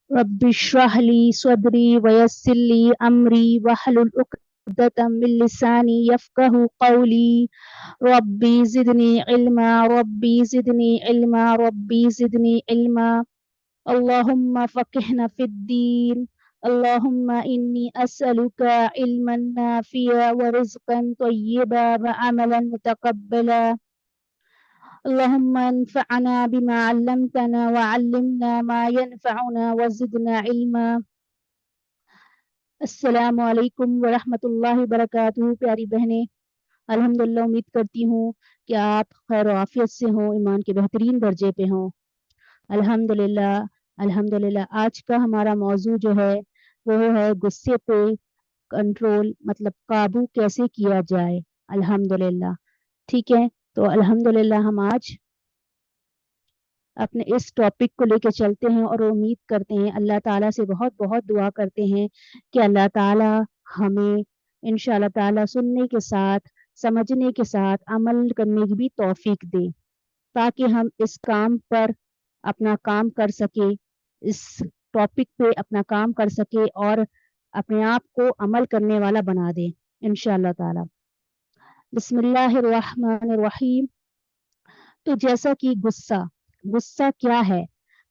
Rabbi इश्रह ली सदरी वयस्सिर ली अमरी वहलुल उक़दतम मिन लिसानी यफ़क़हू क़ौली रब्बी ज़िदनी इल्मा रब्बी ज़िदनी इल्मा रब्बी ज़िदनी इल्मा अल्लाहुम्मा फ़क़िहना फ़िद्दीन अल्लाहुम्मा इन्नी अस्अलुका इल्मन नाफ़िअ व रिज़्क़न तय्यिबा व अमलन मुतक़ब्बला अल्लाहुम्मा अन्फ़अना बिमा अल्लमतना व अल्लिमना मा यनफ़अुना व ज़िदना इल्मा। अस्सलामु अलैकुम व रहमतुल्लाहि व बरकातुहू। प्यारी बहनें, अल्हम्दुलिल्लाह उम्मीद करती हूँ कि आप खैर आफियत से हों, ईमान के बेहतरीन दर्जे पे हों। अल्हम्दुलिल्लाह अल्हम्दुलिल्लाह। आज का हमारा मौजू जो है वो है गुस्से पे कंट्रोल, मतलब काबू कैसे किया जाए। अल्हम्दुलिल्लाह, ठीक है। तो अल्हम्दुलिल्लाह हम आज अपने इस टॉपिक को लेके चलते हैं और उम्मीद करते हैं, अल्लाह ताला से बहुत बहुत दुआ करते हैं कि अल्लाह ताला हमें इंशाअल्लाह ताला सुनने के साथ, समझने के साथ अमल करने की भी तौफीक दे, ताकि हम इस काम पर अपना काम कर सके, इस टॉपिक पे अपना काम कर सके और अपने आप को अमल करने वाला बना दे इंशाअल्लाह ताला। बिस्मिल्लाहिर्रहमानिर्रहीम। तो जैसा कि गुस्सा क्या है?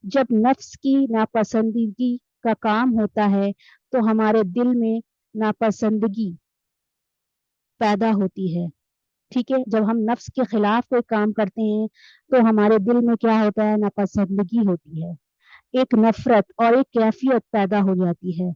जब नफ्स की नापसंदगी का काम होता है तो हमारे दिल में नापसंदगी पैदा होती है, ठीक है। जब हम नफ्स के खिलाफ कोई काम करते हैं तो हमारे दिल में क्या होता है? नापसंदगी होती है, एक नफरत और एक कैफियत पैदा हो जाती है,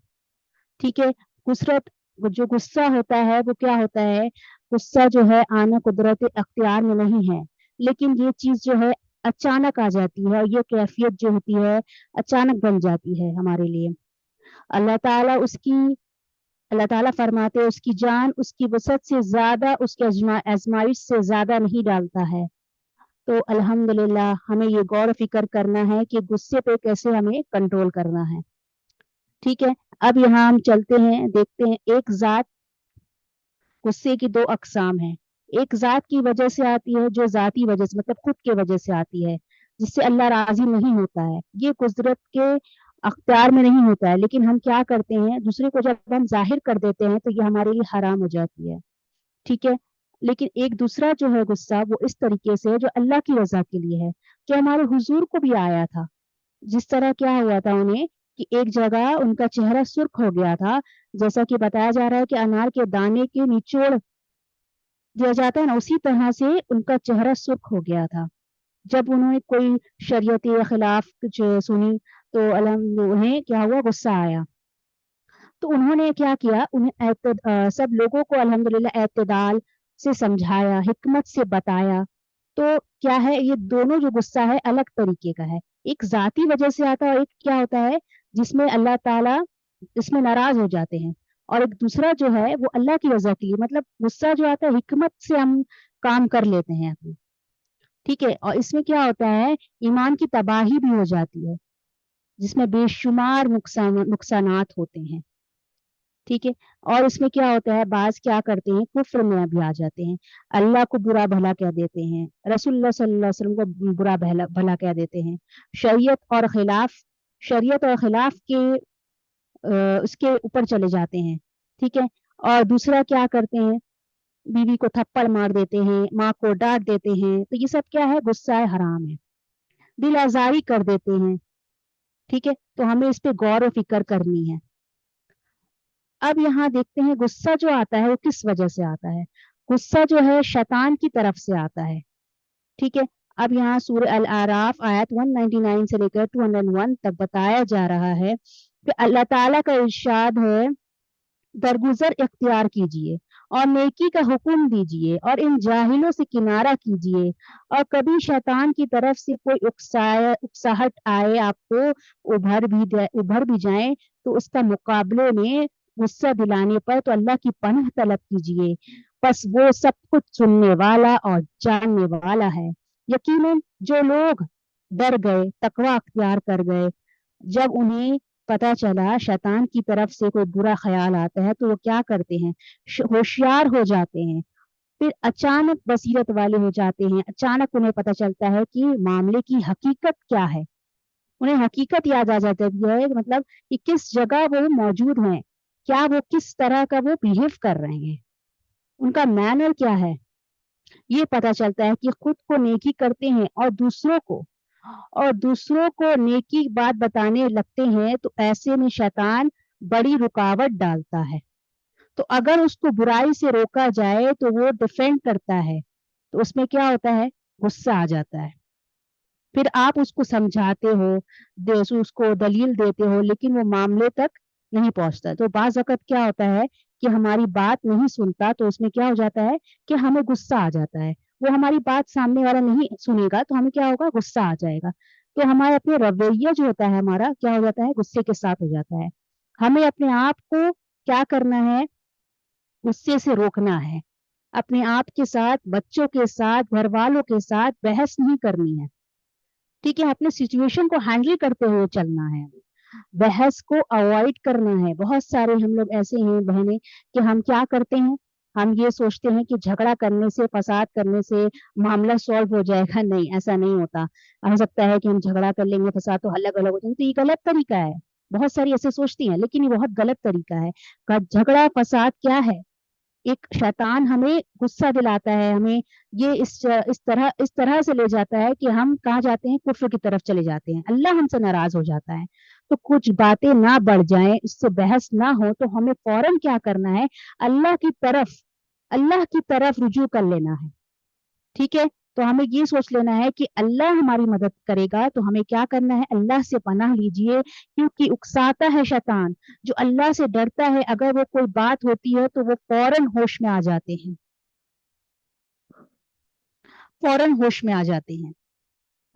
ठीक है। गुस्रत जो गुस्सा होता है वो क्या होता है? गुस्सा जो है आना कुदरत अख्तियार में नहीं है, लेकिन ये चीज जो है अचानक आ जाती है और ये कैफियत जो होती है अचानक बन जाती है हमारे लिए। अल्लाह ताला उसकी अल्लाह ताला फरमाते हैं उसकी जान उसकी वसत से ज्यादा, उसके आजमाइश से ज्यादा नहीं डालता है। तो अल्हम्दुलिल्लाह हमें ये गौर फिक्र करना है कि गुस्से पे कैसे हमें कंट्रोल करना है, ठीक है। अब यहाँ हम चलते हैं, देखते हैं। एक जात गुस्से की दो अकसाम है। एक जात की वजह से आती है जो जाती वजह से, मतलब खुद के वजह से आती है, जिससे अल्लाह राजी नहीं होता है, ये कुदरत के अख्तियार में नहीं होता है, लेकिन हम क्या करते हैं, दूसरे को जब हम जाहिर कर देते हैं तो ये हमारे लिए हराम हो जाती है, ठीक है। लेकिन एक दूसरा जो है गुस्सा वो इस तरीके से है जो अल्लाह की रजा के लिए है, जो हमारे हुजूर को भी आया था। जिस तरह क्या हुआ था उन्हें कि एक जगह उनका चेहरा सुर्ख हो गया था, जैसा कि बताया जा रहा है कि अनार के दाने के निचोड़ दिया जाता है ना, उसी तरह से उनका चेहरा सुर्ख हो गया था। जब उन्होंने कोई शरीयत के खिलाफ कुछ सुनी तो उन्हें क्या हुआ? गुस्सा आया। तो उन्होंने क्या किया? सब लोगों को अल्हम्दुलिल्लाह एतदाल से समझाया, हिकमत से बताया। तो क्या है, ये दोनों जो गुस्सा है अलग तरीके का है। एक जाती वजह से आता है और एक क्या होता है जिसमें अल्लाह ताला इसमें नाराज हो जाते हैं, और एक दूसरा जो है वो अल्लाह की रजा के लिए, मतलब गुस्सा जो आता है हिकमत से हम काम कर लेते हैं अपनी, ठीक है। और इसमें क्या होता है, ईमान की तबाही भी हो जाती है, जिसमें बेशुमार नुकसानात होते हैं, ठीक है। और इसमें क्या होता है, बाज क्या करते हैं, कुफ्र में भी आ जाते हैं, अल्लाह को बुरा भला कह देते हैं, रसूलुल्लाह सल्लल्लाहु अलैहि वसल्लम को बुरा भला भला कह देते हैं, शरीयत और खिलाफ के उसके ऊपर चले जाते हैं, ठीक है। और दूसरा क्या करते हैं, बीवी को थप्पड़ मार देते हैं, माँ को डांट देते हैं। तो ये सब क्या है? गुस्सा है, हराम है, दिल आजारी कर देते हैं, ठीक है। तो हमें इस पे गौर और फिक्र करनी है। अब यहाँ देखते हैं गुस्सा जो आता है वो किस वजह से आता है। गुस्सा जो है शैतान की तरफ से आता है, ठीक है। अब यहाँ सूरह अल आराफ आयत 199 से लेकर 201 तक बताया जा रहा है कि अल्लाह ताला का इरशाद है, दरगुजर इख्तियार कीजिए और नेकी का हुक्म दीजिए और इन जाहिलों से किनारा कीजिए, और कभी शैतान की तरफ से कोई उकसाहट आए आपको, उभर भी जाए, तो उसका मुकाबले में गुस्सा दिलाने पर तो अल्लाह की पनाह तलब कीजिए, बस वो सब कुछ सुनने वाला और जानने वाला है। यकीनन जो लोग डर गए, तकवा अख्तियार कर गए, जब उन्हें पता चला शैतान की तरफ से कोई बुरा ख्याल आता है तो वो क्या करते हैं, होशियार हो जाते हैं, फिर अचानक बसीरत वाले हो जाते हैं, अचानक उन्हें पता चलता है कि मामले की हकीकत क्या है। उन्हें हकीकत याद आ जाती है, मतलब कि किस जगह वो मौजूद हैं, क्या वो किस तरह का वो बिहेव कर रहे हैं, उनका मैनर क्या है। ये पता चलता है कि खुद को नेकी करते हैं और दूसरों को नेकी बात बताने लगते हैं, तो ऐसे में शैतान बड़ी रुकावट डालता है। तो अगर उसको बुराई से रोका जाए तो वो डिफेंड करता है, तो उसमें क्या होता है, गुस्सा आ जाता है। फिर आप उसको समझाते हो, उसको दलील देते हो, लेकिन वो मामले तक नहीं पहुंचता। तो बाज वक़्त क्या होता है कि हमारी बात नहीं सुनता, तो उसमें क्या हो जाता है कि हमें गुस्सा आ जाता है। वो हमारी बात सामने वाला नहीं सुनेगा तो हमें क्या होगा, गुस्सा आ जाएगा। तो हमारे अपने रवैया जो होता है हमारा क्या हो जाता है, गुस्से के साथ हो जाता है। हमें अपने आप को क्या करना है, गुस्से से रोकना है। अपने आप के साथ, बच्चों के साथ, घर वालों के साथ बहस नहीं करनी है। ठीक है, अपने सिचुएशन को हैंडल करते हुए चलना है, बहस को अवॉइड करना है। बहुत सारे हम लोग ऐसे हैं बहनें कि हम क्या करते हैं, हम ये सोचते हैं कि झगड़ा करने से, फसाद करने से मामला सॉल्व हो जाएगा। नहीं, ऐसा नहीं होता। हो सकता है कि हम झगड़ा कर लेंगे, फसाद तो अलग अलग हो जाएंगे, तो ये गलत तरीका है। बहुत सारी ऐसे सोचती हैं, लेकिन ये बहुत गलत तरीका है। झगड़ा फसाद क्या है, एक शैतान हमें गुस्सा दिलाता है, हमें ये इस तरह से ले जाता है कि हम कहाँ जाते हैं, कुफ्र की तरफ चले जाते हैं, अल्लाह हमसे नाराज हो जाता है। तो कुछ बातें ना बढ़ जाएं, इससे बहस ना हो, तो हमें फौरन क्या करना है, अल्लाह की तरफ अल्लाह की तरफ रुजू कर लेना है। ठीक है, तो हमें ये सोच लेना है कि अल्लाह हमारी मदद करेगा, तो हमें क्या करना है, अल्लाह से पनाह लीजिए, क्योंकि उकसाता है शैतान। जो अल्लाह से डरता है, अगर वो कोई बात होती है तो वो फौरन होश में आ जाते हैं, फौरन होश में आ जाते हैं।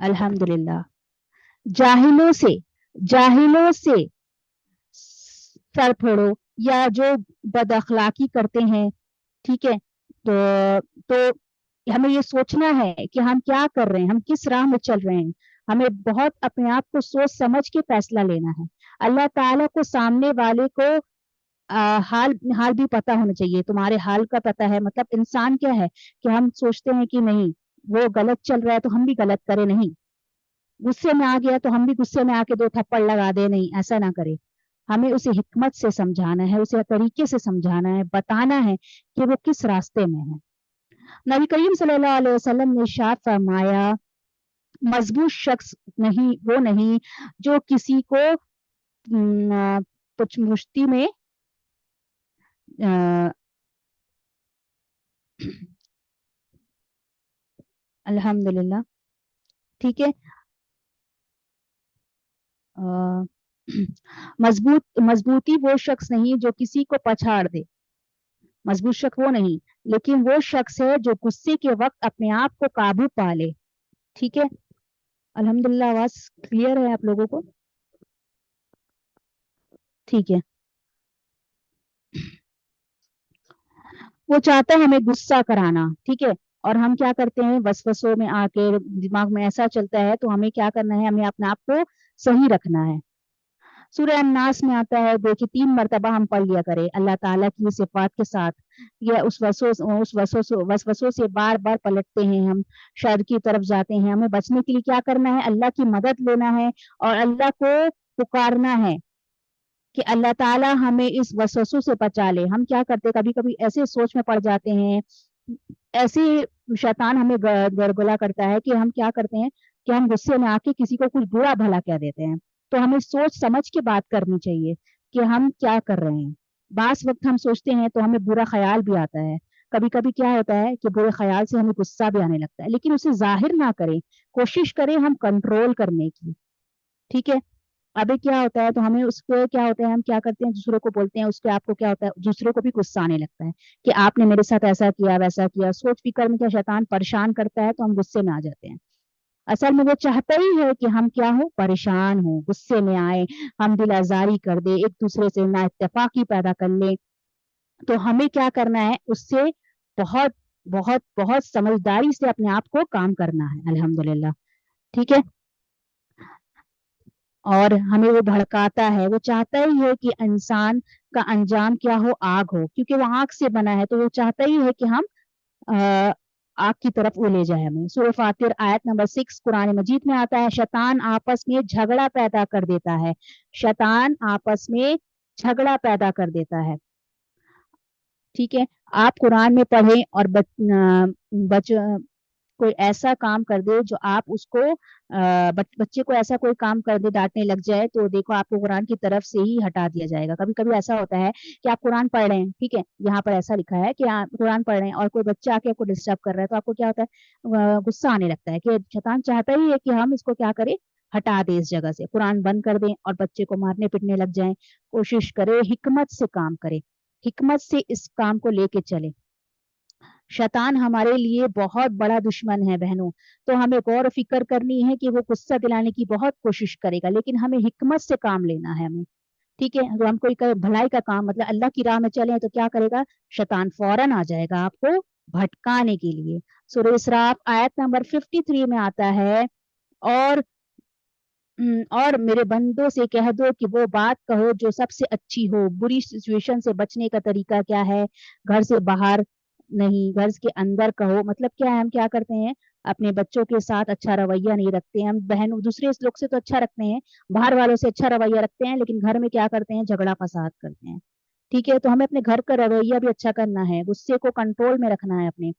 अल्हम्दुलिल्लाह। जाहिलों से जाहिलों से सर फोड़ो, या जो बद अखलाकी करते हैं, ठीक है, तो हमें ये सोचना है कि हम क्या कर रहे हैं, हम किस राह में चल रहे हैं। हमें बहुत अपने आप को सोच समझ के फैसला लेना है। अल्लाह ताला को सामने वाले को हाल हाल भी पता होना चाहिए, तुम्हारे हाल का पता है। मतलब इंसान क्या है कि हम सोचते हैं कि नहीं, वो गलत चल रहा है तो हम भी गलत करें, नहीं, गुस्से में आ गया तो हम भी गुस्से में आके दो थप्पड़ लगा दे, नहीं, ऐसा ना करे। हमें उसे हिकमत से समझाना है, उसे तरीके से समझाना है, बताना है कि वो किस रास्ते में है। नबी करीम सल्लल्लाहु अलैहि वसल्लम ने इरशाद फरमाया, मजबूत शख्स नहीं वो नहीं जो किसी को कुछ मुश्ती में अ, अल्हम्दुलिल्लाह। ठीक है, अ, मजबूती वो शख्स नहीं जो किसी को पछाड़ दे, मजबूत शख्स वो नहीं, लेकिन वो शख्स है जो गुस्से के वक्त अपने आप को काबू पा ले। ठीक है, अल्हम्दुलिल्लाह, आवाज क्लियर है आप लोगों को? ठीक है। वो चाहता है हमें गुस्सा कराना, ठीक है, और हम क्या करते हैं, वसवसों में आके दिमाग में ऐसा चलता है, तो हमें क्या करना है, हमें अपने आप को सही रखना है। सूरह अन्नास में आता है, देखिए 3 मरतबा हम पढ़ लिया करें अल्लाह ताला की सिफात के साथ। या उस वसवसों से बार बार पलटते हैं हम, शर की तरफ जाते हैं। हमें बचने के लिए क्या करना है, अल्लाह की मदद लेना है और अल्लाह को पुकारना है कि अल्लाह ताला हमें इस वसवसों से बचा ले। हम क्या करते, कभी कभी ऐसे सोच में पड़ जाते हैं, ऐसे शैतान हमें गड़गड़ा करता है कि हम क्या करते हैं कि हम गुस्से में आके किसी को कुछ बुरा भला कह देते हैं। तो हमें सोच समझ के बात करनी चाहिए कि हम क्या कर रहे हैं। बास वक्त हम सोचते हैं तो हमें बुरा ख्याल भी आता है। कभी कभी क्या होता है कि बुरे ख्याल से हमें गुस्सा भी आने लगता है, लेकिन उसे जाहिर ना करें, कोशिश करें हम कंट्रोल करने की। ठीक है, अभी क्या होता है, तो हमें उसको क्या होता है, हम क्या करते हैं, दूसरों को बोलते हैं, उसके आपको क्या होता है, दूसरों को भी गुस्सा आने लगता है कि आपने मेरे साथ ऐसा किया वैसा किया। सोच फिकर में क्या शैतान परेशान करता है, तो हम गुस्से में आ जाते हैं। असल में वो चाहता ही है कि हम क्या हो, परेशान हो, गुस्से में आए, हम दिल आजारी कर दे, एक दूसरे से ना इत्तेफाकी पैदा कर ले। तो हमें क्या करना है, उससे बहुत बहुत बहुत समझदारी से अपने आप को काम करना है। अल्हम्दुलिल्लाह। ठीक है, और हमें वो भड़काता है, वो चाहता ही है कि इंसान का अंजाम क्या हो, आग हो, क्योंकि वो आग से बना है, तो वो चाहता ही है कि हम आग की तरफ वो ले जाए हमें। सूरह फातिर आयत नंबर 6 कुरान मजीद में आता है, शैतान आपस में झगड़ा पैदा कर देता है, शैतान आपस में झगड़ा पैदा कर देता है। ठीक है, आप कुरान में पढ़ें और बच कोई ऐसा काम कर दे जो आप उसको बच्चे को ऐसा कोई काम कर दे, डांटने लग जाए, तो देखो आपको कुरान की तरफ से ही हटा दिया जाएगा। कभी कभी ऐसा होता है कि आप कुरान पढ़ रहे हैं, ठीक है, यहाँ पर ऐसा लिखा है कि आप कुरान पढ़ रहे हैं और कोई बच्चा आके आपको डिस्टर्ब कर रहा है, तो आपको क्या होता है, गुस्सा आने लगता है कि शैतान चाहता ही है कि हम इसको क्या करें, हटा दें इस जगह से, कुरान बंद कर दें और बच्चे को मारने पिटने लग जाएं। कोशिश करें हिकमत से काम करें, हिकमत से इस काम को लेके चले। शैतान हमारे लिए बहुत बड़ा दुश्मन है बहनों, तो हमें गौर फिक्र करनी है कि वो गुस्सा दिलाने की बहुत कोशिश करेगा, लेकिन हमें हिकमत से काम लेना है हमें। ठीक है, अगर हम कोई भलाई का काम मतलब अल्लाह की राह में चले तो क्या करेगा, शैतान फौरन आ जाएगा आपको भटकाने के लिए। सूरह इसराफ आयत नंबर 53 में आता है, और और मेरे बंदों से कह दो कि वो बात कहो जो सबसे अच्छी हो। बुरी सिचुएशन से बचने का तरीका क्या है, घर से बाहर नहीं, घर के अंदर कहो। मतलब क्या है, हम क्या करते हैं, अपने बच्चों के साथ अच्छा रवैया नहीं रखते हैं, हम बहन दूसरे लोग से तो अच्छा रखते हैं, बाहर वालों से अच्छा रवैया रखते हैं, लेकिन घर में क्या करते हैं, झगड़ा फसाद करते हैं। ठीक है, तो हमें अपने घर का रवैया भी अच्छा करना है, गुस्से को कंट्रोल में रखना है अपने,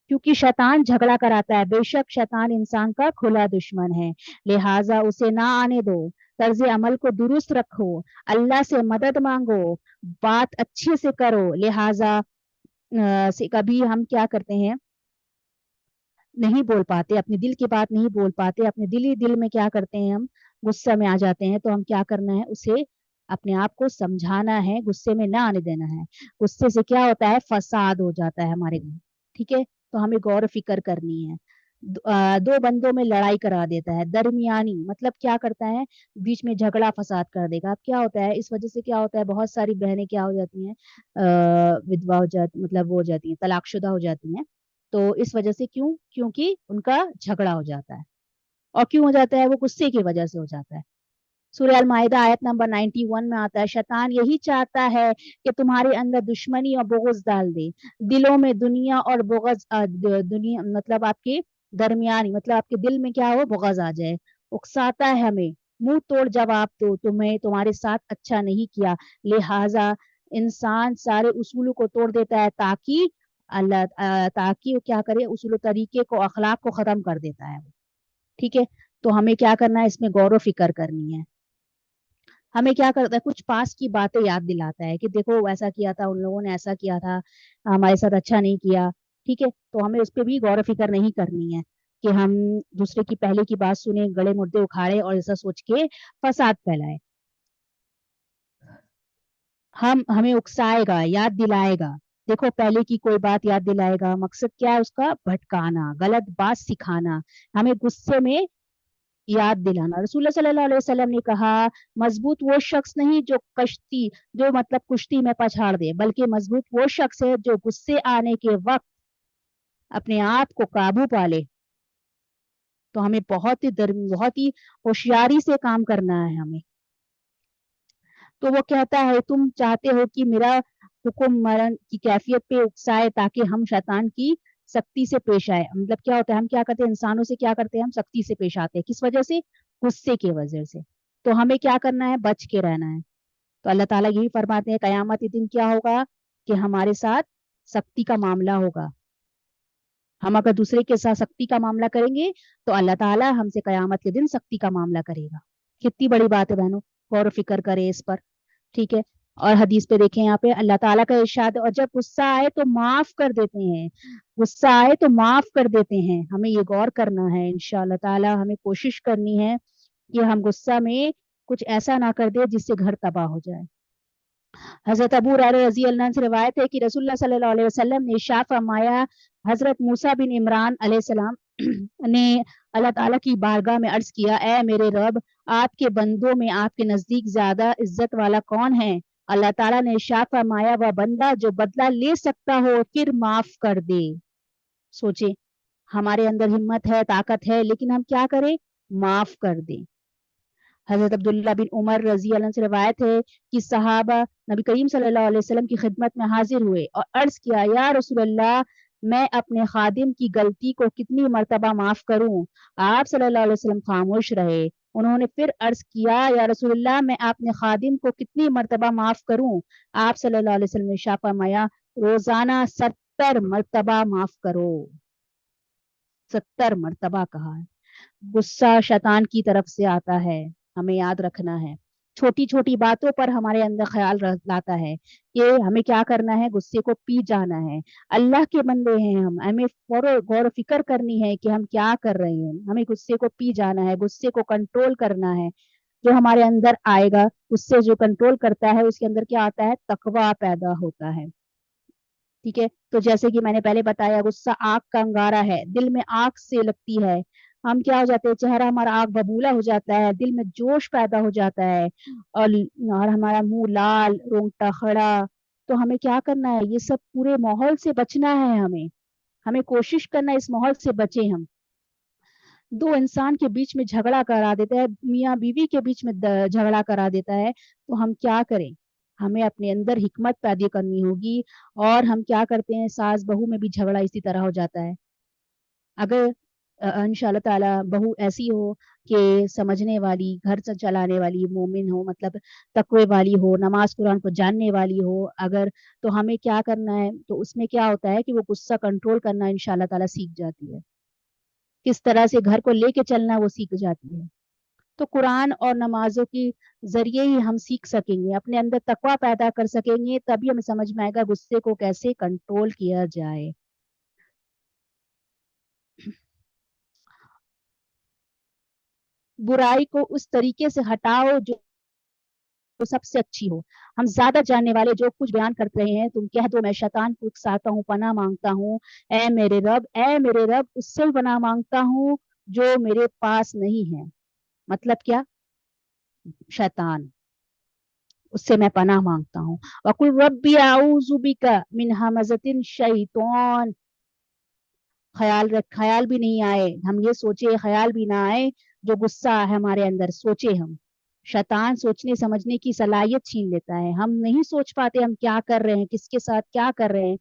क्योंकि शैतान झगड़ा कराता है। बेशक शैतान इंसान का खुला दुश्मन है, लिहाजा उसे ना आने दो। तर्ज अमल को दुरुस्त रखो, अल्लाह से मदद मांगो, बात अच्छे से करो। लिहाजा से कभी हम क्या करते हैं, नहीं बोल पाते, अपने दिल की बात नहीं बोल पाते, अपने दिल ही दिल में क्या करते हैं, हम गुस्सा में आ जाते हैं। तो हम क्या करना है, उसे अपने आप को समझाना है, गुस्से में ना आने देना है। गुस्से से क्या होता है, फसाद हो जाता है हमारे घर। ठीक है, तो हमें गौर फिक्र करनी है। दो बंदों में लड़ाई करा देता है, दरमियानी मतलब क्या करता है, बीच में झगड़ा फसाद कर देगा। अब क्या होता है, इस वजह से क्या होता है, बहुत सारी बहनें क्या हो जाती हैं, विधवा हो जाती, मतलब वो हो जाती हैं, तलाकशुदा हो जाती हैं। तो इस वजह से क्यों, क्योंकि उनका झगड़ा हो जाता है। और क्यों हो जाता है, वो गुस्से की वजह से हो जाता है। सूरह अल माइदा आयत नंबर 91 में आता है, शैतान यही चाहता है कि तुम्हारे अंदर दुश्मनी और बुग़्ज़ डाल दे, दिलों में दुनिया और बुग़्ज़ दुनिया मतलब आपके दरमियानी, मतलब आपके दिल में क्या हो, बुग़्ज़ आ जाए। उकसाता है हमें, मुंह तोड़ जवाब दो, तुम्हें तुम्हारे साथ अच्छा नहीं किया। लिहाजा इंसान सारे उसूलों को तोड़ देता है ताकि ताकि वो क्या करे, उसूल तरीके को, अखलाक को खत्म कर देता है। ठीक है, तो हमें क्या करना है, इसमें गौर व फिक्र करनी है। हमें क्या करता है, कुछ पास की बातें याद दिलाता है कि देखो ऐसा किया था, उन लोगों ने ऐसा किया था, हमारे साथ अच्छा नहीं किया। ठीक है, तो हमें उस पर भी गौर फिक्र नहीं करनी है कि हम दूसरे की पहले की बात सुने, गले मुर्दे उखाड़े और ऐसा सोच के फसाद फैलाए। हमें उकसाएगा, याद दिलाएगा, देखो पहले की कोई बात याद दिलाएगा, मकसद क्या है उसका, भटकाना, गलत बात सिखाना, हमें गुस्से में याद दिलाना। रसूलुल्लाह सल्लल्लाहु अलैहि वसल्लम ने कहा, मजबूत वो शख्स नहीं जो जो मतलब कुश्ती में पछाड़ दे, बल्कि मजबूत वो शख्स है जो गुस्से आने के वक्त अपने आप को काबू पा ले। तो हमें बहुत ही होशियारी से काम करना है हमें। तो वो कहता है, तुम चाहते हो कि मेरा हुक्म मरण की कैफियत पे उकसाए ताकि हम शैतान की सख्ती से पेश आए। मतलब क्या होता है, हम क्या करते हैं, इंसानों से क्या करते हैं, हम सख्ती से पेश आते हैं, किस वजह से, गुस्से की वजह से। तो हमें क्या करना है, बच के रहना है। तो अल्लाह ताला यही फरमाते हैं, कयामत के दिन क्या होगा कि हमारे साथ सख्ती का मामला होगा। हम अगर दूसरे के साथ सख्ती का मामला करेंगे तो अल्लाह ताला हमसे कयामत के दिन सख्ती का मामला करेगा। कितनी बड़ी बात है बहनों, गौर फिक्र करें इस पर। ठीक है, और हदीस पे देखें, यहाँ पे अल्लाह ताला का इरशाद, और जब गुस्सा आए तो माफ कर देते हैं, गुस्सा आए तो माफ कर देते हैं। हमें ये गौर करना है, इंशाअल्लाह ताला हमें कोशिश करनी है कि हम गुस्सा में कुछ ऐसा ना कर दे जिससे घर तबाह हो जाए। हजरत अबू हुरैरा रजी अल्लाह अन्हु से रिवायत है कि रसूलुल्लाह सल्लल्लाहु अलैहि वसल्लम ने इरशाद फरमाया, हजरत मूसा बिन इमरान अलैहिस्सलाम ने अल्लाह ताला की बारगाह में अर्ज किया, ए मेरे रब, आपके बंदों में आपके नजदीक ज्यादा इज्जत वाला कौन है? अल्लाह ताला ने इरशाद फरमाया, वह बंदा जो बदला ले सकता हो फिर माफ कर दे। सोचे, हमारे अंदर हिम्मत है, ताकत है, लेकिन हम क्या करें, माफ कर दें। हजरत अब्दुल्ला बिन उमर रजी अल्लाह से रवायत है कि सहाबा नबी करीम सल्लल्लाहु अलैहि वसल्लम की खिदमत में हाजिर हुए और अर्ज किया, या रसूलल्लाह, میں اپنے خادم کی غلطی کو کتنی مرتبہ معاف کروں؟ آپ صلی اللہ علیہ وسلم خاموش رہے۔ انہوں نے پھر عرض کیا یا رسول اللہ میں اپنے خادم کو کتنی مرتبہ معاف کروں؟ آپ صلی اللہ علیہ وسلم نے ارشاد فرمایا روزانہ 70 مرتبہ معاف کرو۔ 70 مرتبہ کہا ہے۔ غصہ شیطان کی طرف سے آتا ہے، ہمیں یاد رکھنا ہے۔ چھوٹی چھوٹی باتوں پر ہمارے اندر خیال لاتا ہے کہ ہمیں کیا کرنا ہے، غصے کو پی جانا ہے۔ اللہ کے بندے ہیں ہم، ہمیں غور و فکر کرنی ہے کہ ہم کیا کر رہے ہیں، ہمیں غصے کو پی جانا ہے، غصے کو کنٹرول کرنا ہے۔ جو ہمارے اندر آئے گا، اس سے جو کنٹرول کرتا ہے اس کے اندر کیا آتا ہے، تقوی پیدا ہوتا ہے۔ ٹھیک ہے، تو جیسے کہ میں نے پہلے بتایا غصہ آگ کا انگارہ ہے، دل میں آگ سے لگتی ہے، ہم کیا ہو جاتے ہیں، چہرہ ہمارا آگ ببولا ہو جاتا ہے، دل میں جوش پیدا ہو جاتا ہے، اور ہمارا منہ لال، رونگٹا کھڑا۔ تو ہمیں کیا کرنا ہے، یہ سب پورے ماحول سے بچنا ہے، ہمیں کوشش کرنا ہے اس ماحول سے بچیں ہم۔ دو انسان کے بیچ میں جھگڑا کرا دیتا ہے، میاں بیوی کے بیچ میں جھگڑا کرا دیتا ہے، تو ہم کیا کریں، ہمیں اپنے اندر حکمت پیدا کرنی ہوگی۔ اور ہم کیا کرتے ہیں، ساس بہو میں بھی جھگڑا اسی طرح ہو جاتا ہے۔ اگر انشاءاللہ تعالی بہو ایسی ہو کہ سمجھنے والی، گھر سے چلانے والی، مومن ہو، مطلب تقوی والی ہو، نماز قرآن کو جاننے والی ہو اگر، تو ہمیں کیا کرنا ہے، تو اس میں کیا ہوتا ہے کہ وہ غصہ کنٹرول کرنا انشاءاللہ تعالی سیکھ جاتی ہے، کس طرح سے گھر کو لے کے چلنا وہ سیکھ جاتی ہے۔ تو قرآن اور نمازوں کے ذریعے ہی ہم سیکھ سکیں گے، اپنے اندر تقوی پیدا کر سکیں گے، تبھی ہمیں سمجھ میں آئے گا غصے کو کیسے کنٹرول کیا جائے۔ برائی کو اس طریقے سے ہٹاؤ جو سب سے اچھی ہو۔ ہم زیادہ جاننے والے جو کچھ بیان کرتے رہے ہیں، تم کہہ دو میں شیطان کو اکساتا ہوں، پناہ مانگتا ہوں، اے میرے رب اس سے پناہ مانگتا ہوں جو میرے پاس نہیں ہے۔ مطلب کیا، شیطان، اس سے میں پناہ مانگتا ہوں۔ وَقُلْ رَبِّ أَعُوذُ بِكَ مِنْ ہَمَزَةِ الشَّيْطَانِ۔ خیال بھی نہیں آئے، ہم یہ سوچے، خیال بھی نہ آئے جو غصہ ہے ہمارے اندر، سوچے ہم۔ شیطان سوچنے سمجھنے کی صلاحیت چھین لیتا ہے، ہم نہیں سوچ پاتے ہم کیا کر رہے ہیں، کس کے ساتھ کیا کر رہے ہیں،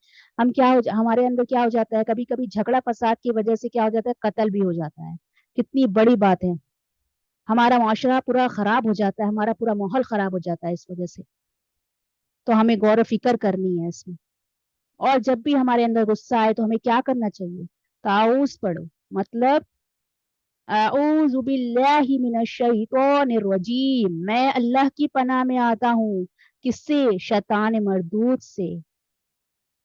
ہمارے اندر کیا ہو جاتا ہے، کبھی کبھی جھگڑا فساد کی وجہ سے کیا ہو جاتا ہے، قتل بھی ہو جاتا ہے۔ کتنی بڑی بات ہے، ہمارا معاشرہ پورا خراب ہو جاتا ہے، ہمارا پورا ماحول خراب ہو جاتا ہے اس وجہ سے۔ تو ہمیں غور و فکر کرنی ہے اس میں۔ اور جب بھی ہمارے اندر غصہ آئے تو ہمیں کیا کرنا چاہیے، تعوذ پڑھو، مطلب اعوذ باللہ من الشیطان الرجیم، میں اللہ کی پناہ میں آتا ہوں، کس سے، شیطان مردود سے۔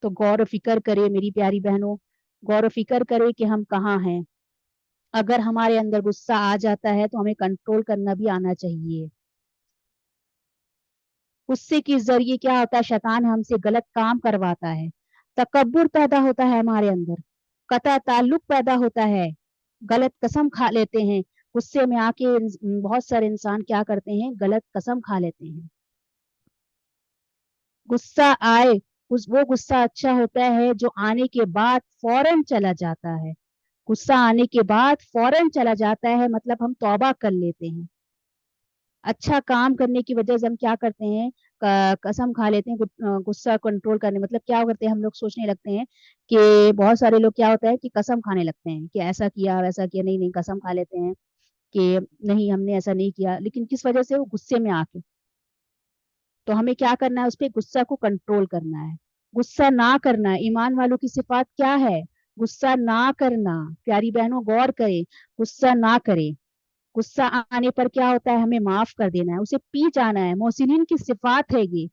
تو غور و فکر کرے میری پیاری بہنوں، غور و فکر کرے کہ ہم کہاں ہیں۔ اگر ہمارے اندر غصہ آ جاتا ہے تو ہمیں کنٹرول کرنا بھی آنا چاہیے۔ غصے کے ذریعے کیا ہوتا ہے، شیطان ہم سے غلط کام کرواتا ہے، تکبر پیدا ہوتا ہے ہمارے اندر، قطع تعلق پیدا ہوتا ہے، غلط قسم کھا لیتے ہیں، غصے میں آ کے بہت سارے انسان کیا کرتے ہیں، غلط قسم کھا لیتے ہیں۔ غصہ آئے، وہ غصہ اچھا ہوتا ہے جو آنے کے بعد فوراً چلا جاتا ہے، غصہ آنے کے بعد فوراً چلا جاتا ہے، مطلب ہم توبہ کر لیتے ہیں۔ اچھا کام کرنے کی وجہ سے ہم کیا کرتے ہیں، قسم کھا لیتے ہیں، غصہ کنٹرول کرنے، مطلب کیا کرتے ہیں، ہم لوگ سوچنے لگتے ہیں کہ بہت سارے لوگ کیا ہوتا ہے کہ قسم کھانے لگتے ہیں کہ ایسا کیا ویسا کیا، نہیں قسم کھا لیتے ہیں کہ نہیں ہم نے ایسا نہیں کیا، لیکن کس وجہ سے، وہ غصے میں آ کے۔ تو ہمیں کیا کرنا ہے، اس پہ غصہ کو کنٹرول کرنا ہے، غصہ نہ کرنا۔ ایمان والوں کی صفات کیا ہے، غصہ نہ کرنا۔ پیاری بہنوں غور کریں، غصہ نہ کرے، غصہ آنے پر کیا ہوتا ہے، ہمیں معاف کر دینا ہے، اسے پی جانا ہے۔ محسنین کی صفات ہے یہ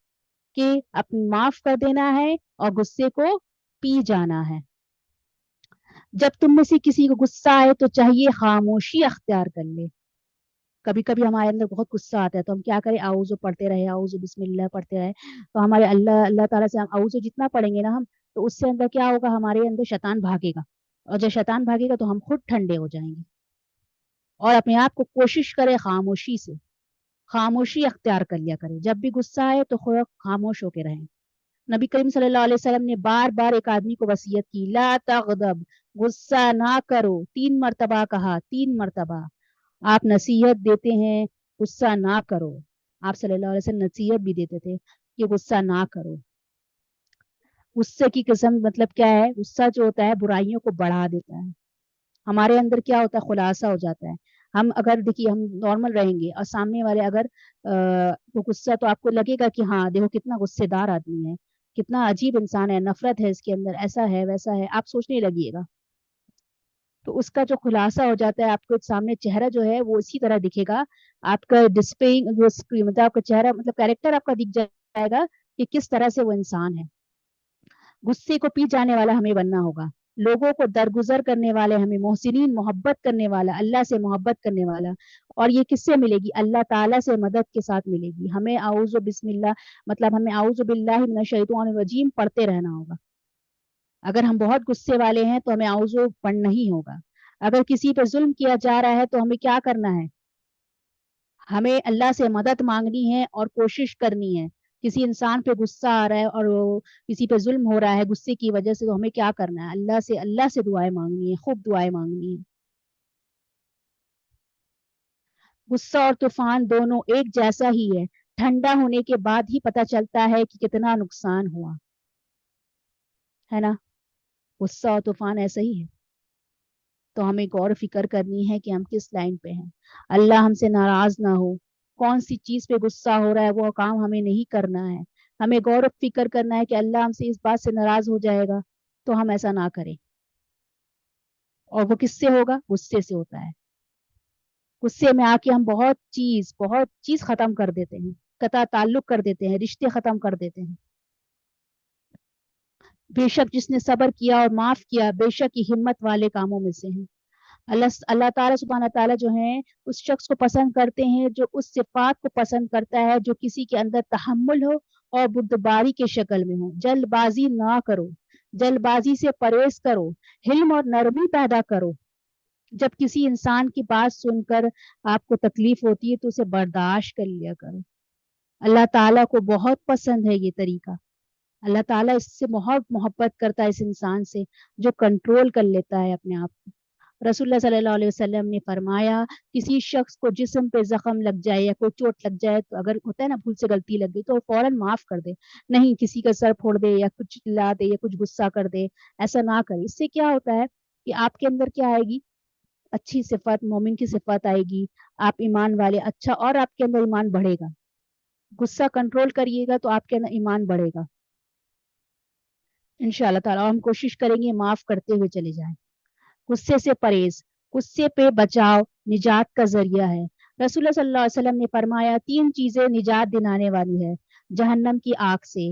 کہ معاف کر دینا ہے اور غصے کو پی جانا ہے۔ جب تم میں سے کسی کو غصہ آئے تو چاہیے خاموشی اختیار کر لے۔ کبھی کبھی ہمارے اندر بہت غصہ آتا ہے تو ہم کیا کریں، اعوذ پڑھتے رہے، اعوذ بسم اللہ پڑھتے رہے، تو ہمارے اللہ تعالیٰ سے ہم اعوذ جتنا پڑھیں گے نا ہم، تو اس سے اندر کیا ہوگا، ہمارے اندر شیطان بھاگے گا، اور جب شیطان بھاگے گا تو ہم خود ٹھنڈے ہو جائیں گے۔ اور اپنے آپ کو کوشش کرے خاموشی سے، خاموشی اختیار کر لیا کرے، جب بھی غصہ آئے تو خاموش ہو کے رہیں۔ نبی کریم صلی اللہ علیہ وسلم نے بار بار ایک آدمی کو وصیت کی، لا تغضب، غصہ نہ کرو، 3 مرتبہ کہا، 3 مرتبہ۔ آپ نصیحت دیتے ہیں غصہ نہ کرو، آپ صلی اللہ علیہ وسلم نصیحت بھی دیتے تھے کہ غصہ نہ کرو۔ गुस्से की किस्म मतलब क्या है, गुस्सा जो होता है बुराइयों को बढ़ा देता है। हमारे अंदर क्या होता है, खुलासा हो जाता है। हम अगर देखिए हम नॉर्मल रहेंगे और सामने वाले अगर वो गुस्सा, तो आपको लगेगा कि हाँ देखो कितना गुस्सेदार आदमी है, कितना अजीब इंसान है, नफरत है इसके अंदर, ऐसा है वैसा है, आप सोचने लगिएगा। तो उसका जो खुलासा हो जाता है, आपको सामने चेहरा जो है वो इसी तरह दिखेगा। आपका डिस्प्ले जो स्क्रीन मतलब आपका चेहरा मतलब कैरेक्टर आपका दिख जाएगा कि किस तरह से वो इंसान है। गुस्से को पी जाने वाला हमें बनना होगा, लोगों को दरगुजर करने वाले हमें, मोहसिनीन मोहब्बत करने वाला, अल्लाह से मोहब्बत करने वाला। और ये किससे मिलेगी, अल्लाह ताला से मदद के साथ मिलेगी। हमें आऊज़ु बिस्मिल्लाह मतलब हमें आऊज़ु बिल्लाहि मिनश शैतानिर रजीम पढ़ते रहना होगा। अगर हम बहुत गुस्से वाले हैं तो हमें आऊज़ु पढ़ना ही होगा। अगर किसी पर जुल्म किया जा रहा है तो हमें क्या करना है, हमें अल्लाह से मदद मांगनी है और कोशिश करनी है। किसी इंसान पे गुस्सा आ रहा है और वो किसी पे जुल्म हो रहा है गुस्से की वजह से, तो हमें क्या करना है, अल्लाह से दुआएं मांगनी है, खूब दुआएं मांगनी है। गुस्सा और तूफान दोनों एक जैसा ही है, ठंडा होने के बाद ही पता चलता है कि कितना नुकसान हुआ, है ना। गुस्सा और तूफान ऐसा ही है। तो हमें गौर फिक्र करनी है कि हम किस लाइन पे हैं, अल्लाह हमसे नाराज ना हो। कौन सी चीज पे गुस्सा हो रहा है वो काम हमें नहीं करना है। हमें गौर फिक्र करना है कि अल्लाह हमसे इस बात से नाराज हो जाएगा, तो हम ऐसा ना करें। और वो किससे होगा, गुस्से से होता है। गुस्से में आके हम बहुत चीज खत्म कर देते हैं, कता ताल्लुक कर देते हैं, रिश्ते खत्म कर देते हैं। बेशक जिसने सब्र किया और माफ किया, बेशक ये हिम्मत वाले कामों में से है। अल्लाह अल्लाह ताला सुब्हाना ताला जो है उस शख्स को पसंद करते हैं जो उस सिफात को पसंद करता है जो किसी के अंदर तहम्मुल हो और बुर्दबारी के शक्ल में हो। जल्दबाजी ना करो, जल्दबाजी से परहेज करो, हिल्म और नरमी पैदा करो। जब किसी इंसान की बात सुनकर आपको तकलीफ होती है तो उसे बर्दाश्त कर लिया करो। अल्लाह ताला को बहुत पसंद है ये तरीका। अल्लाह ताला इससे बहुत मोहब्बत करता है, इस इंसान से जो कंट्रोल कर लेता है अपने आप को। रसूलुल्लाह सल्लल्लाहु अलैहि वसल्लम ने फरमाया, किसी शख्स को जिस्म पे जख्म लग जाए या कोई चोट लग जाए, तो अगर होता है ना भूल से गलती लग गई तो फौरन माफ कर दे। नहीं किसी का सर फोड़ दे या कुछ चिल्ला दे या कुछ गुस्सा कर दे, ऐसा ना करे। इससे क्या होता है कि आपके अंदर क्या आएगी, अच्छी सिफत, मोमिन की सिफत आएगी, आप ईमान वाले, अच्छा, और आपके अंदर ईमान बढ़ेगा। गुस्सा कंट्रोल करिएगा तो आपके अंदर ईमान बढ़ेगा इंशाअल्लाह ताला। और हम कोशिश करेंगे माफ करते हुए चले जाएं। गुस्से से परहेज, गुस्से पे बचाव निजात का जरिया है। रसूलुल्लाह सल्लल्लाहु अलैहि वसल्लम ने फरमाया, तीन चीजें निजात दिलाने वाली है जहन्नम की आग से।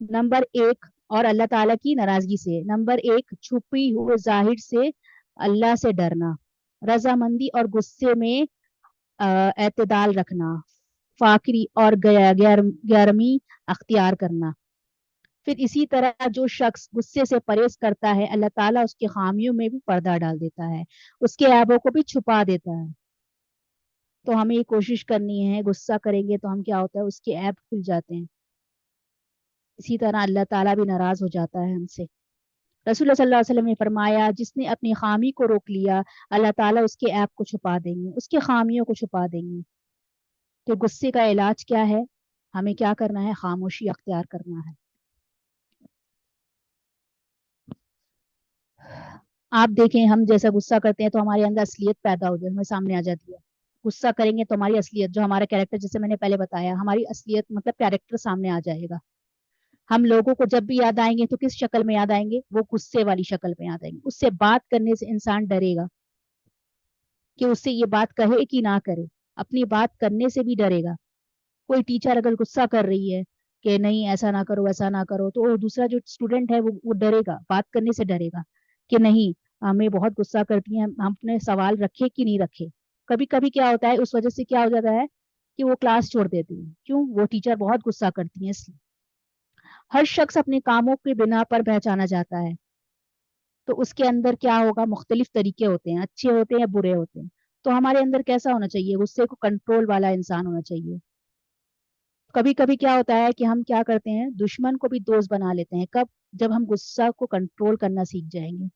नंबर एक, और अल्लाह ताला की नाराजगी से। नंबर एक, छुपी हुए जाहिर से अल्लाह से डरना। रजामंदी और गुस्से में एतदाल रखना। फाकरी और गैरमी अख्तियार करना। फिर इसी तरह जो शख्स गुस्से से परहेज करता है, अल्लाह ताला उसके खामियों में भी पर्दा डाल देता है, उसके ऐबों को भी छुपा देता है। तो हमें ये कोशिश करनी है, गुस्सा करेंगे तो हम क्या होता है उसके ऐब खुल जाते हैं। इसी तरह अल्लाह ताला भी नाराज हो जाता है हमसे। रसूलुल्लाह सल्लल्लाहु अलैहि वसल्लम ने फरमाया, जिसने अपनी खामी को रोक लिया, अल्लाह ताला उसके ऐब को छुपा देंगे, उसके खामियों को छुपा देंगे। तो गुस्से का इलाज क्या है, हमें क्या करना है, खामोशी अख्तियार करना है। आप देखें हम जैसा गुस्सा करते हैं तो हमारे अंदर असलियत पैदा हो जाए, हमें सामने आ जाती है। गुस्सा करेंगे तो हमारी असलियत, जो हमारा कैरेक्टर, जैसे मैंने पहले बताया, हमारी असलियत मतलब कैरेक्टर सामने आ जाएगा। हम लोगों को जब भी याद आएंगे तो किस शक्ल में याद आएंगे, वो गुस्से वाली शक्ल में याद आएंगे। उससे बात करने से इंसान डरेगा कि उससे ये बात कहे कि ना करे, अपनी बात करने से भी डरेगा। कोई टीचर अगर गुस्सा कर रही है कि नहीं ऐसा ना करो ऐसा ना करो, तो वो दूसरा जो स्टूडेंट है वो डरेगा, बात करने से डरेगा कि नहीं, हमें बहुत गुस्सा करती है, हम अपने सवाल रखे कि नहीं रखे। कभी कभी क्या होता है, उस वजह से क्या हो जाता है कि वो क्लास छोड़ देती है, क्यों, वो टीचर बहुत गुस्सा करती है इसलिए। हर शख्स अपने कामों के बिना पर पहचाना जाता है। तो उसके अंदर क्या होगा, मुख्तलिफ तरीके होते हैं, अच्छे होते हैं या बुरे होते हैं। तो हमारे अंदर कैसा होना चाहिए, गुस्से को कंट्रोल वाला इंसान होना चाहिए। कभी कभी क्या होता है कि हम क्या करते हैं, दुश्मन को भी दोस्त बना लेते हैं। कब, जब हम गुस्सा को कंट्रोल करना सीख जाएंगे।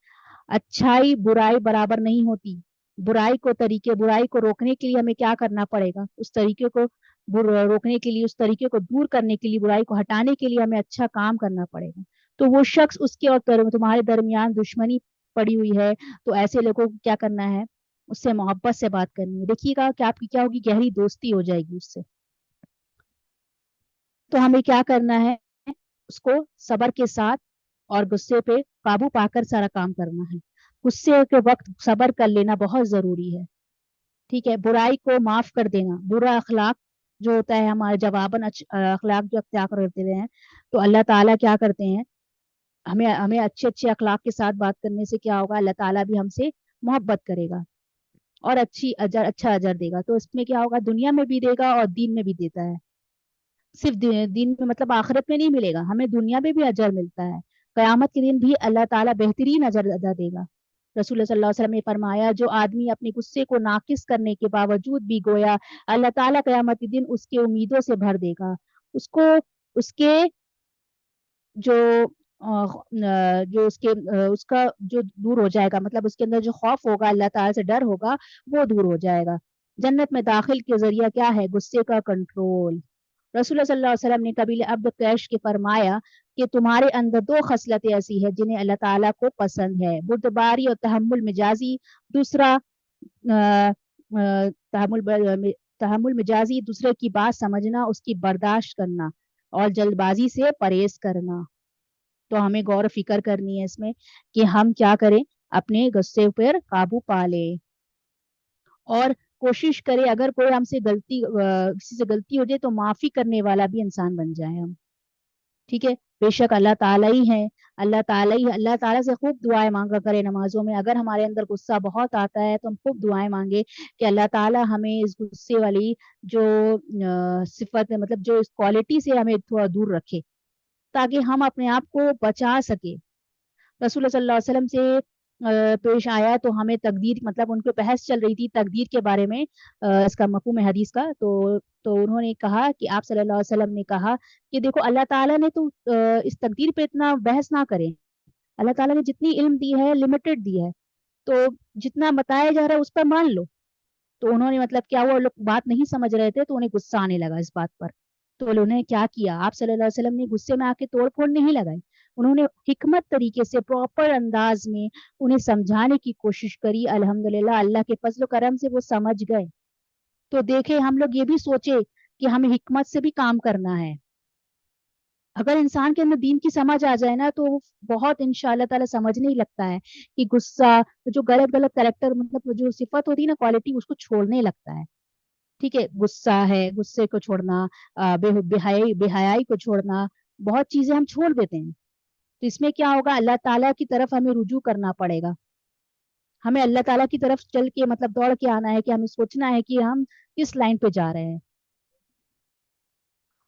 अच्छाई बुराई बराबर नहीं होती। बुराई को रोकने के लिए हमें क्या करना पड़ेगा, उस तरीके को रोकने के लिए, उस तरीके को दूर करने के लिए, बुराई को हटाने के लिए हमें अच्छा काम करना पड़ेगा। تو وہ شخص اس کے اور تمہارے درمیان دشمنی پڑی ہوئی ہے تو ایسے لوگوں کو کیا کرنا ہے؟ اس سے محبت سے بات کرنی ہے. دیکھیے گا کہ آپ کی کیا ہوگی، گہری دوستی ہو جائے گی اس سے. تو ہمیں کیا کرنا ہے؟ اس کو صبر کے ساتھ اور غصے پہ قابو پا کر سارا کام کرنا ہے. غصے کے وقت صبر کر لینا بہت ضروری ہے. ٹھیک ہے، برائی کو معاف کر دینا. برا اخلاق جو ہوتا ہے ہمارے جواباً اخلاق جو اختیار کرتے ہیں تو اللہ تعالیٰ کیا کرتے ہیں، ہمیں ہمیں اچھے اچھے اخلاق کے ساتھ بات کرنے سے کیا ہوگا، اللہ تعالیٰ بھی ہم سے محبت کرے گا اور اچھا اجر دے گا. تو اس میں کیا ہوگا، دنیا میں بھی دے گا اور دین میں بھی دیتا ہے. صرف دین میں مطلب آخرت میں نہیں ملے گا، ہمیں دنیا میں بھی اجر ملتا ہے. قیامت کے دن بھی اللہ تعالیٰ بہترین اجر ادا دے گا. رسول اللہ صلی اللہ علیہ وسلم نے فرمایا، جو آدمی اپنے غصے کو ناقص کرنے کے باوجود بھی گویا اللہ تعالیٰ قیامت کے دن اس کے امیدوں سے بھر دے گا. اس کو اس کے جو جو اس کا جو دور ہو جائے گا، مطلب اس کے اندر جو خوف ہوگا، اللہ تعالیٰ سے ڈر ہوگا، وہ دور ہو جائے گا. جنت میں داخل کے ذریعہ کیا ہے؟ غصے کا کنٹرول. رسول اللہ صلی اللہ علیہ وسلم نے قبیلہ عبد قیش کے فرمایا کہ تمہارے اندر دو خصلتیں ایسی ہیں جنہیں اللہ تعالیٰ کو پسند ہے، بردباری اور تحمل مجازی. دوسرا تحمل مجازی، دوسرے کی بات سمجھنا، اس کی برداشت کرنا اور جلد بازی سے پرہیز کرنا. تو ہمیں غور و فکر کرنی ہے اس میں کہ ہم کیا کریں، اپنے غصے پر قابو پا لیں اور کوشش کرے اگر کوئی ہم سے کسی سے غلطی ہو جائے تو معافی کرنے والا بھی انسان بن جائے ہم. ٹھیک ہے، بے شک اللہ تعالیٰ ہی ہے، اللہ تعالیٰ سے خوب دعائیں مانگا کرے نمازوں میں. اگر ہمارے اندر غصہ بہت آتا ہے تو ہم خوب دعائیں مانگے کہ اللہ تعالیٰ ہمیں اس غصے والی جو صفت ہے، مطلب جو اس کوالٹی سے ہمیں تھوڑا دور رکھے تاکہ ہم اپنے آپ کو بچا سکے. رسول اللہ صلی اللہ علیہ وسلم سے پیش آیا تو ہمیں تقدیر، مطلب ان کو بحث چل رہی تھی تقدیر کے بارے میں، اس کا مفہوم حدیث کا. تو انہوں نے کہا کہ آپ صلی اللہ علیہ وسلم نے کہا کہ دیکھو اللہ تعالیٰ نے تو اس تقدیر پہ اتنا بحث نہ کریں. اللہ تعالیٰ نے جتنی علم دی ہے لمیٹڈ دی ہے، تو جتنا بتایا جا رہا ہے اس پر مان لو. تو انہوں نے مطلب کیا، وہ لوگ بات نہیں سمجھ رہے تھے تو انہیں غصہ آنے لگا اس بات پر. تو انہوں نے کیا کیا، آپ صلی اللہ علیہ وسلم نے غصے میں آ کے توڑ پھوڑ نہیں لگائی. انہوں نے حکمت طریقے سے پراپر انداز میں انہیں سمجھانے کی کوشش کری. الحمدللہ اللہ کے فضل و کرم سے وہ سمجھ گئے. تو دیکھیں ہم لوگ یہ بھی سوچے کہ ہمیں حکمت سے بھی کام کرنا ہے. اگر انسان کے اندر دین کی سمجھ آ جائے نا تو بہت انشاءاللہ تعالیٰ سمجھنے ہی لگتا ہے کہ غصہ جو غلط کریکٹر، مطلب جو صفت ہوتی ہے نا، کوالٹی، اس کو چھوڑنے لگتا ہے. ٹھیک ہے، غصہ ہے، غصے کو چھوڑنا، بے حیائی کو چھوڑنا، بہت چیزیں ہم چھوڑ دیتے ہیں. تو اس میں کیا ہوگا، اللہ تعالیٰ کی طرف ہمیں رجوع کرنا پڑے گا. ہمیں اللہ تعالیٰ کی طرف چل کے مطلب دوڑ کے آنا ہے کہ ہمیں سوچنا ہے کہ ہم کس لائن پہ جا رہے ہیں.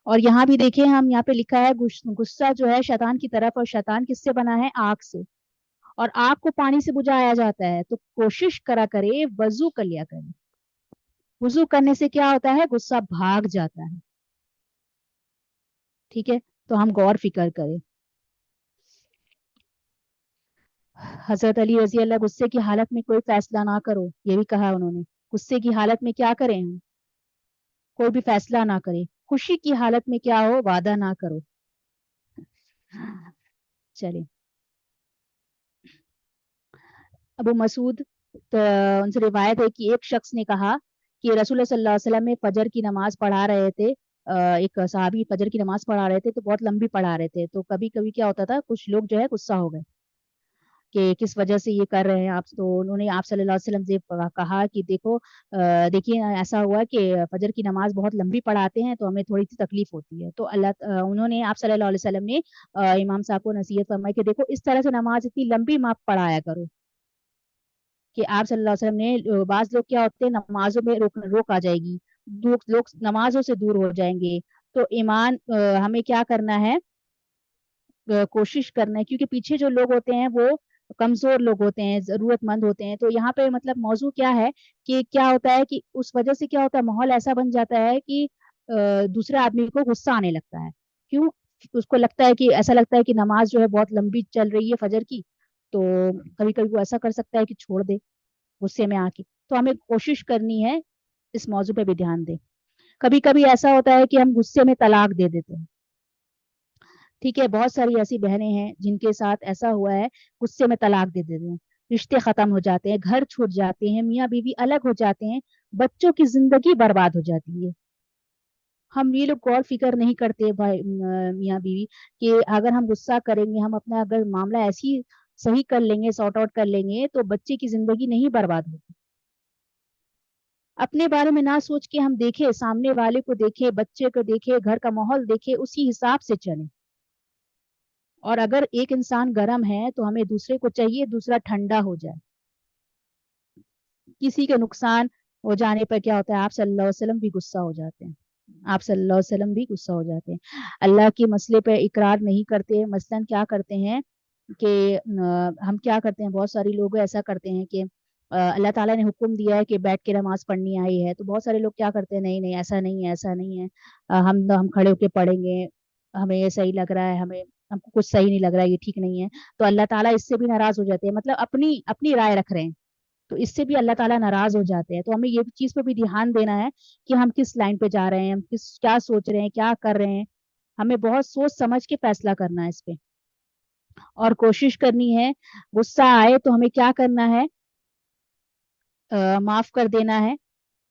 اور یہاں بھی دیکھیں، ہم یہاں پہ لکھا ہے غصہ جو ہے شیطان کی طرف، اور شیطان کس سے بنا ہے؟ آگ سے. اور آگ کو پانی سے بجھایا جاتا ہے. تو کوشش کرا کرے وضو کر لیا کرے. وضو کرنے سے کیا ہوتا ہے؟ غصہ بھاگ جاتا ہے. ٹھیک ہے، تو ہم غور فکر کریں. حضرت علی رضی اللہ، غصے کی حالت میں کوئی فیصلہ نہ کرو، یہ بھی کہا انہوں نے. غصے کی حالت میں کیا کریں ہم؟ کوئی بھی فیصلہ نہ کریں. خوشی کی حالت میں کیا ہو؟ وعدہ نہ کرو. چلیں، ابو مسعود ان سے روایت ہے کہ ایک شخص نے کہا کہ رسول اللہ صلی اللہ علیہ وسلم میں فجر کی نماز پڑھا رہے تھے. ایک صحابی فجر کی نماز پڑھا رہے تھے تو بہت لمبی پڑھا رہے تھے. تو کبھی کبھی کیا ہوتا تھا، کچھ لوگ جو ہے غصہ ہو گئے کہ کس وجہ سے یہ کر رہے ہیں آپ. تو انہوں نے آپ صلی اللہ علیہ وسلم سے کہا کہ دیکھیے ایسا ہوا کہ فجر کی نماز بہت لمبی پڑھاتے ہیں تو ہمیں تھوڑی سی تکلیف ہوتی ہے. تو انہوں نے آپ صلی اللہ علیہ وسلم نے امام صاحب کو نصیحت فرمائی کہ دیکھو اس طرح سے نماز اتنی لمبی مت پڑھایا کرو. کہ آپ صلی اللہ علیہ وسلم نے، بعض لوگ کیا ہوتے ہیں نمازوں میں روک آ جائے گی، لوگ نمازوں سے دور ہو جائیں گے. تو ہمیں کیا کرنا ہے، کوشش کرنا ہے، کیونکہ پیچھے جو لوگ ہوتے ہیں وہ کمزور لوگ ہوتے ہیں، ضرورت مند ہوتے ہیں. تو یہاں پہ مطلب موضوع کیا ہے کہ کیا ہوتا ہے کہ اس وجہ سے کیا ہوتا ہے، ماحول ایسا بن جاتا ہے کہ دوسرے آدمی کو غصہ آنے لگتا ہے. کیوں؟ اس کو لگتا ہے کہ ایسا لگتا ہے کہ نماز جو ہے بہت لمبی چل رہی ہے فجر کی، تو کبھی کبھی وہ ایسا کر سکتا ہے کہ چھوڑ دے غصے میں آ کے. تو ہمیں کوشش کرنی ہے اس موضوع پہ بھی دھیان دیں. کبھی کبھی ایسا ہوتا ہے کہ ہم غصے میں طلاق دے دیتے ہیں. ٹھیک ہے، بہت ساری ایسی بہنیں ہیں جن کے ساتھ ایسا ہوا ہے، غصے میں طلاق دے دیتے ہیں، رشتے ختم ہو جاتے ہیں، گھر چھوٹ جاتے ہیں، میاں بیوی الگ ہو جاتے ہیں، بچوں کی زندگی برباد ہو جاتی ہے۔ ہم یہ لوگ غور فکر نہیں کرتے بھائی میاں بیوی کہ اگر ہم غصہ کریں گے، ہم اپنا اگر معاملہ ایسی صحیح کر لیں گے، سارٹ آؤٹ کر لیں گے، تو بچے کی زندگی نہیں برباد ہوگی۔ اپنے بارے میں نہ سوچ کے ہم دیکھیں، سامنے والے کو دیکھیں، بچے کو دیکھیں، گھر کا ماحول دیکھیں، اسی حساب سے چلیں۔ اور اگر ایک انسان گرم ہے تو ہمیں دوسرے کو چاہیے دوسرا ٹھنڈا ہو جائے۔ کسی کے نقصان ہو جانے پر کیا ہوتا ہے، آپ صلی اللہ علیہ وسلم بھی غصہ ہو جاتے ہیں، آپ صلی اللہ علیہ وسلم بھی غصہ ہو جاتے ہیں، اللہ کے مسئلے پہ اقرار نہیں کرتے، مثلاً کیا کرتے ہیں کہ ہم کیا کرتے ہیں، بہت سارے لوگ ایسا کرتے ہیں کہ اللہ تعالیٰ نے حکم دیا ہے کہ بیٹھ کے نماز پڑھنی آئی ہے، تو بہت سارے لوگ کیا کرتے ہیں، نہیں نہیں ایسا نہیں ہے، ایسا نہیں ہے، ہم کھڑے ہو کے پڑھیں گے، ہمیں یہ صحیح لگ رہا ہے، ہم کو کچھ صحیح نہیں لگ رہا ہے، یہ ٹھیک نہیں ہے، تو اللہ تعالیٰ اس سے بھی ناراض ہو جاتے ہیں، مطلب اپنی اپنی رائے رکھ رہے ہیں، تو اس سے بھی اللہ تعالیٰ ناراض ہو جاتے ہیں۔ تو ہمیں یہ چیز پہ بھی دھیان دینا ہے کہ ہم کس لائن پہ جا رہے ہیں، ہم کیا سوچ رہے ہیں، کیا کر رہے ہیں، ہمیں بہت سوچ سمجھ کے فیصلہ کرنا ہے اس پہ، اور کوشش کرنی ہے غصہ آئے تو ہمیں کیا کرنا ہے، معاف کر دینا ہے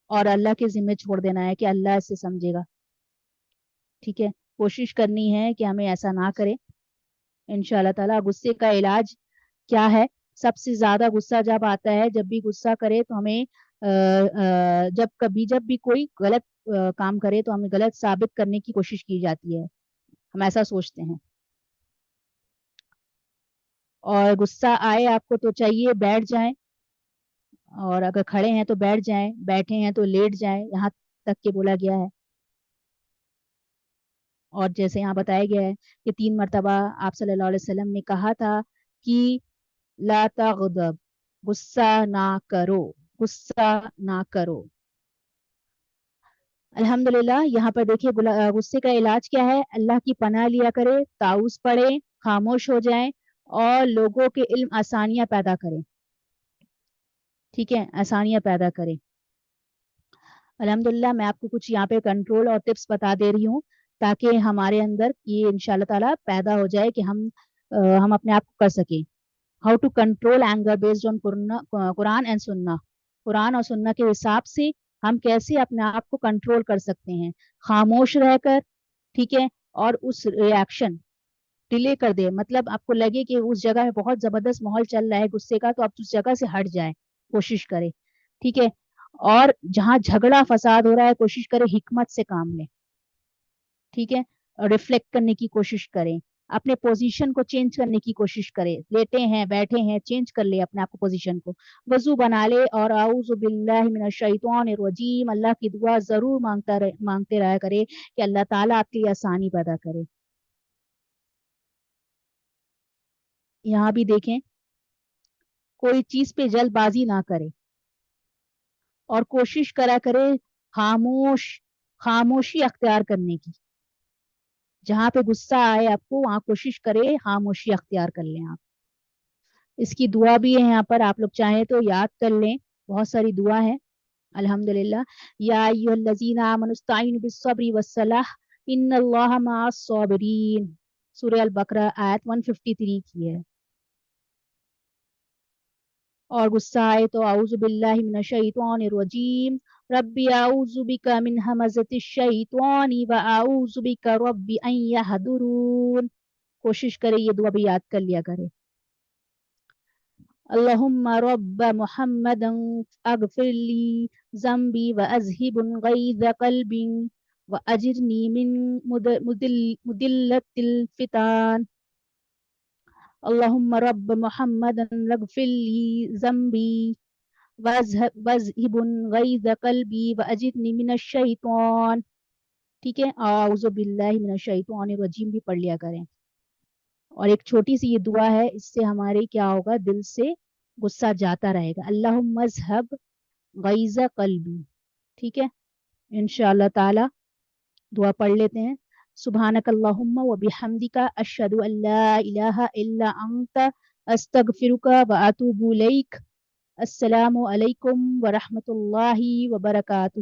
اور اللہ کے ذمے چھوڑ دینا ہے کہ اللہ اس سے سمجھے گا۔ ٹھیک ہے، کوشش کرنی ہے کہ ہمیں ایسا نہ کرے انشاءاللہ تعالیٰ۔ غصے کا علاج کیا ہے، سب سے زیادہ غصہ جب آتا ہے، جب بھی غصہ کرے تو ہمیں جب بھی کوئی غلط کام کرے تو ہمیں غلط ثابت کرنے کی کوشش کی جاتی ہے، ہم ایسا سوچتے ہیں، اور غصہ آئے آپ کو تو چاہیے بیٹھ جائیں، اور اگر کھڑے ہیں تو بیٹھ جائیں، بیٹھے ہیں تو لیٹ جائیں، یہاں تک کہ بولا گیا ہے۔ اور جیسے یہاں بتایا گیا ہے کہ 3 مرتبہ آپ صلی اللہ علیہ وسلم نے کہا تھا کہ لا تغضب، غصہ نہ کرو، غصہ نہ کرو۔ الحمدللہ یہاں پر دیکھیے غصے کا علاج کیا ہے، اللہ کی پناہ لیا کرے، تعوذ پڑھے، خاموش ہو جائیں، اور لوگوں کے علم آسانیاں پیدا کریں، ٹھیک ہے، آسانیاں پیدا کریں۔ الحمدللہ میں آپ کو کچھ یہاں پہ کنٹرول اور ٹپس بتا دے رہی ہوں تاکہ ہمارے اندر یہ انشاءاللہ تعالیٰ پیدا ہو جائے کہ ہم اپنے آپ کو کر سکیں۔ How to control anger based on Quran and Sunnah, Quran اور سنہ کے حساب سے ہم کیسے اپنے آپ کو کنٹرول کر سکتے ہیں، خاموش رہ کر، ٹھیک ہے، اور اس ریاکشن ڈیلے کر دے، مطلب آپ کو لگے کہ اس جگہ میں بہت زبردست ماحول چل رہا ہے غصے کا، تو آپ اس جگہ سے ہٹ جائیں، کوشش کریں، ٹھیک ہے، اور جہاں جھگڑا فساد ہو رہا ہے کوشش کریں حکمت سے کام لیں، ٹھیک ہے، ریفلیکٹ کرنے کی کوشش کریں، اپنے پوزیشن کو چینج کرنے کی کوشش کریں، لیٹے ہیں بیٹھے ہیں چینج کر لے اپنے آپ کو پوزیشن کو، وضو بنا لے، اور اعوذ باللہ من الشیطان الرجیم، اللہ کی دعا ضرور مانگتے رہا کرے کہ اللہ تعالیٰ آپ کے لیے آسانی پیدا کرے۔ یہاں بھی دیکھیں کوئی چیز پہ جلد بازی نہ کرے، اور کوشش کرا کرے خاموشی اختیار کرنے کی، جہاں پہ غصہ آئے آپ کو وہاں کوشش کرے خاموشی اختیار کر لیں آپ۔ اس کی دعا بھی ہے یہاں پر، آپ لوگ چاہیں تو یاد کر لیں، بہت ساری دعا ہے الحمدللہ۔ یا ایھا الذین آمنوا استعینوا بالصبر والصلاح ان اللہ مع الصابرین، سورہ البقرہ آیت 153 کی ہے۔ اور غصہ آئے تو اعوذ باللہ من الشیطان الرجیم ربی اعوذ بک من ہمزۃ الشیطان واعوذ بک رب ان یحضرون، کوشش کرے یہ دعا بھی یاد کر لیا کرے۔ اللہم رب محمد اغفر لی ذنبی واذہب غیظ قلبی واجرنی من مدلۃ الفتان، اللہم رب محمد اغفر لی ذنبی واذہب غیظ قلبی واجرنی من الشیطان، ٹھیک ہے، اعوذ باللہ من الشیطان الرجیم بھی پڑھ لیا کریں۔ اور ایک چھوٹی سی یہ دعا ہے، اس سے ہمارے کیا ہوگا، دل سے غصہ جاتا رہے گا، اللہم اذہب غیظ قلبی، ٹھیک ہے، انشاءاللہ تعالی دعا پڑھ لیتے ہیں۔ سبحانک اللہم و بحمدک اشہد ان لا الہ الا انت استغفرک و اتوب الیک۔ السلام علیکم ورحمۃ اللہ وبرکاتہ۔